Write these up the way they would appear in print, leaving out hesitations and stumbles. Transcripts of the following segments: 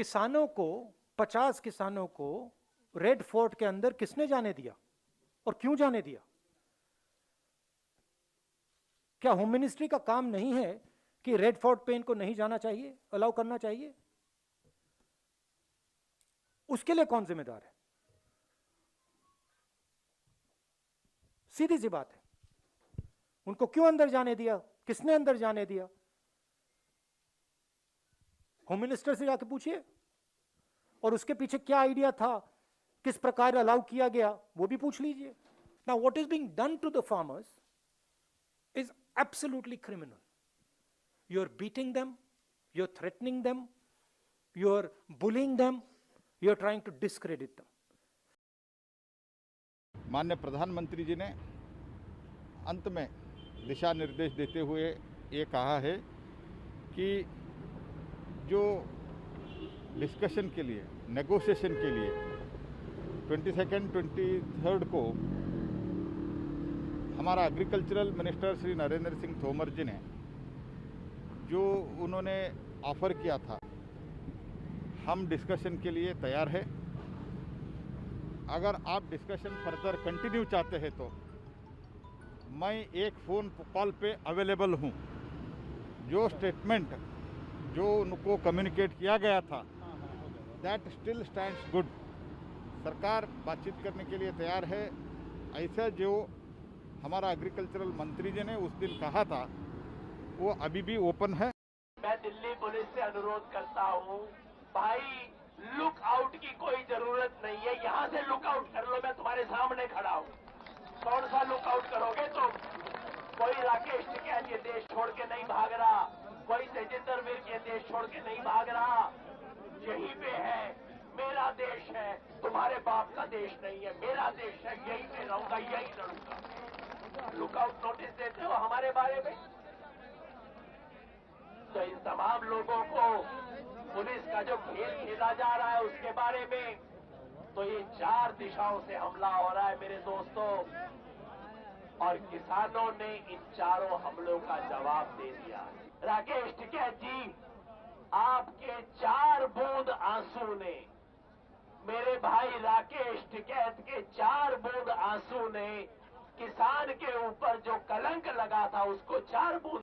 किसानों को 50 किसानों को रेड फोर्ट के अंदर किसने जाने दिया और क्यों जाने दिया? क्या होम मिनिस्ट्री का काम नहीं है कि रेड फोर्ट पे इनको नहीं जाना चाहिए, अलाउ करना चाहिए? उसके लिए कौन जिम्मेदार है? सीधी सी बात है। उनको क्यों अंदर जाने दिया? किसने अंदर जाने दिया? होम मिनिस्टर से जाके पूछिए। और उसके पीछे क्या आइडिया था, किस प्रकार अलाउ किया गया, वो भी पूछ लीजिए। Now what is being done to the farmers is absolutely criminal. You're beating them, you're threatening them, you're bullying them, you're trying to discredit them. माननीय प्रधानमंत्री जी ने अंत में दिशा निर्देश देते हुए ये कहा है कि जो डिस्कशन के लिए, नेगोशिएशन के लिए 22nd, 23rd को हमारा एग्रीकल्चरल मिनिस्टर श्री नरेंद्र सिंह तोमर जी ने जो उन्होंने ऑफ़र किया था, हम डिस्कशन के लिए तैयार है। अगर आप डिस्कशन फर्दर कंटिन्यू चाहते हैं तो मैं एक फ़ोन कॉल पे अवेलेबल हूँ। जो स्टेटमेंट जो उनको कम्युनिकेट किया गया था, दैट स्टिल स्टैंड्स गुड। सरकार बातचीत करने के लिए तैयार है। ऐसा जो हमारा एग्रीकल्चरल मंत्री जी ने उस दिन कहा था, वो अभी भी ओपन है। मैं दिल्ली पुलिस से अनुरोध करता हूँ, भाई लुक आउट की कोई जरूरत नहीं है। यहाँ से लुक आउट कर लो, मैं तुम्हारे सामने खड़ा हूँ। कौन सा लुक आउट करोगे तुम? कोई राकेश टिकैत ये देश छोड़ के नहीं भाग रहा, कोई तेजिंदर विर्क ये देश छोड़ के नहीं भाग रहा। यहीं पे है, मेरा देश है, तुम्हारे बाप का देश नहीं है, मेरा देश है। यहीं पे रहूंगा, यहीं लड़ूंगा। लुकआउट नोटिस देते हो हमारे बारे में? तो इन तमाम लोगों को पुलिस का जो खेल खेला जा रहा है उसके बारे में, तो ये 4 दिशाओं से हमला हो रहा है मेरे दोस्तों, और किसानों ने इन चारों हमलों का जवाब दे दिया। राकेश टिकैत जी, आपके 4 बूंद आंसू ने, मेरे भाई राकेश टिकैत के 4 बूंद आंसू ने किसान के ऊपर जो कलंक लगा था उसको 4 बूंद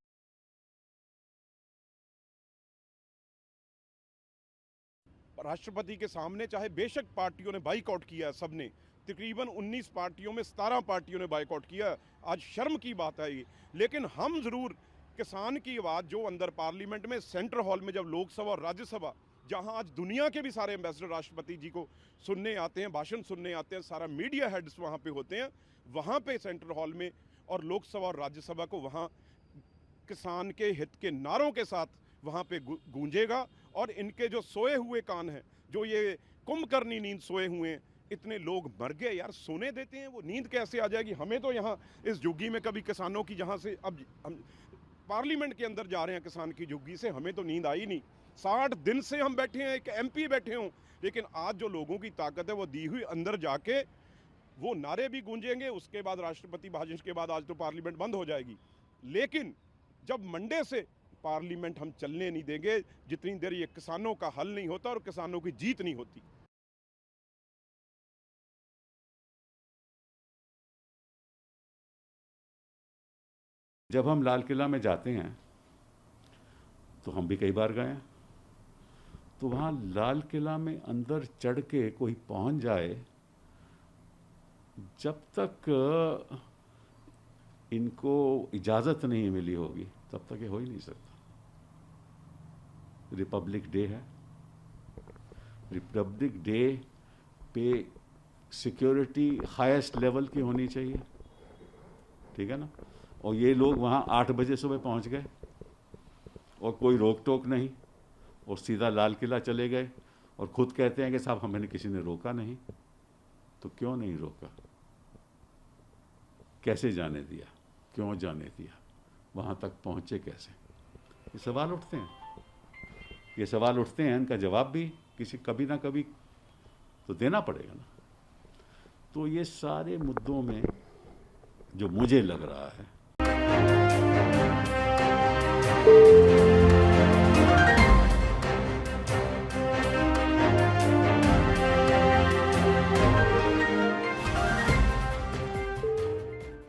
राष्ट्रपति के सामने, चाहे बेशक पार्टियों ने बाइकआउट किया, सबने तकरीबन 19 पार्टियों में 17 पार्टियों ने बाइकआउट किया। आज शर्म की बात है ये, लेकिन हम जरूर किसान की आवाज़ जो अंदर पार्लियामेंट में सेंट्रल हॉल में जब लोकसभा और राज्यसभा, जहां आज दुनिया के भी सारे एम्बेसडर राष्ट्रपति जी को सुनने आते हैं, भाषण सुनने आते हैं, सारा मीडिया हेड्स वहां पे होते हैं, वहां पे सेंट्रल हॉल में और लोकसभा और राज्यसभा को वहां किसान के हित के नारों के साथ वहां पे गूंजेगा। और इनके जो सोए हुए कान हैं, जो ये कुंभकर्णी नींद सोए हुए हैं, इतने लोग मर गए यार, सोने देते हैं, वो नींद कैसे आ जाएगी? हमें तो यहाँ इस झुग्गी में कभी किसानों की, जहाँ से अब हम पार्लियामेंट के अंदर जा रहे हैं किसान की झुग्गी से, हमें तो नींद आई नहीं। 60 दिन से हम बैठे हैं, एक MP बैठे हों, लेकिन आज जो लोगों की ताकत है वो दी हुई अंदर जाके वो नारे भी गूंजेंगे। उसके बाद राष्ट्रपति भाषण के बाद आज तो पार्लियामेंट बंद हो जाएगी, लेकिन जब मंडे से पार्लियामेंट हम चलने नहीं देंगे जितनी देर ये किसानों का हल नहीं होता और किसानों की जीत नहीं होती। जब हम लाल किला में जाते हैं, तो हम भी कई बार गए हैं, तो वहाँ लाल किला में अंदर चढ़ के कोई पहुँच जाए, जब तक इनको इजाज़त नहीं मिली होगी तब तक ये हो ही नहीं सकता। रिपब्लिक डे है, रिपब्लिक डे पे सिक्योरिटी हाईएस्ट लेवल की होनी चाहिए, ठीक है ना। और ये लोग वहाँ 8 बजे सुबह पहुँच गए और कोई रोक टोक नहीं, और सीधा लाल किला चले गए और खुद कहते हैं कि साहब हमें किसी ने रोका नहीं। तो क्यों नहीं रोका? कैसे जाने दिया? क्यों जाने दिया? वहाँ तक पहुँचे कैसे? ये सवाल उठते हैं, ये सवाल उठते हैं, इनका जवाब भी किसी कभी ना कभी तो देना पड़ेगा ना। तो ये सारे मुद्दों में जो मुझे लग रहा है